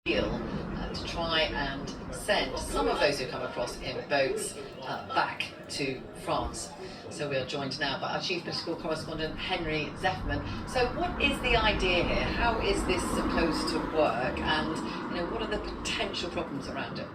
deal to try and send some of those who come across in boats back to France. So we are joined now by our chief political correspondent, Henry Zeffman. So what is the idea here? How is this supposed to work? And what are the potential problems around it?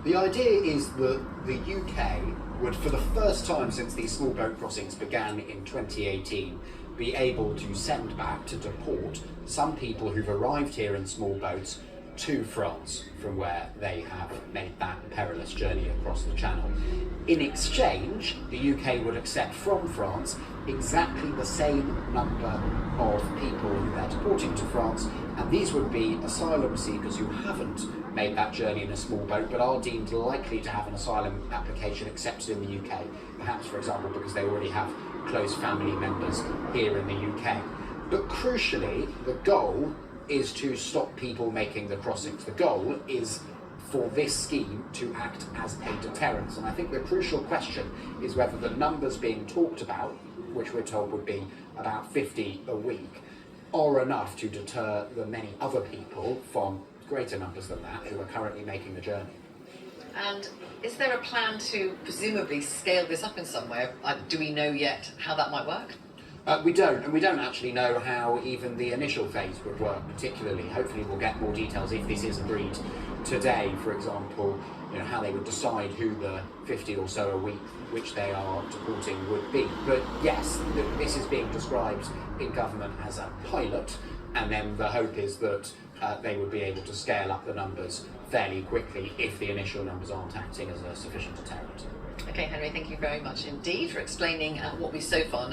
The idea is that the UK would, for the first time since these small boat crossings began in 2018, be able to send back, to deport, some people who've arrived here in small boats to France from where they have made that perilous journey across the Channel. In exchange, the UK would accept from France exactly the same number of people who they're deporting to France, and these would be asylum seekers who haven't made that journey in a small boat but are deemed likely to have an asylum application accepted in the UK, perhaps, for example, because they already have close family members here in the UK. But crucially, the goal is to stop people making the crossings. The goal is for this scheme to act as a deterrent. And I think the crucial question is whether the numbers being talked about, which we're told would be about 50 a week, are enough to deter the many other people from greater numbers than that who are currently making the journey. And is there a plan to presumably scale this up in some way? Do we know yet how that might work? We don't, and we don't actually know how even the initial phase would work particularly. Hopefully we'll get more details if this is agreed today, for example, how they would decide who the 50 or so a week which they are deporting would be. But yes, this is being described in government as a pilot, and then the hope is that they would be able to scale up the numbers fairly quickly if the initial numbers aren't acting as a sufficient deterrent. Okay, Henry, thank you very much indeed for explaining what we so far know.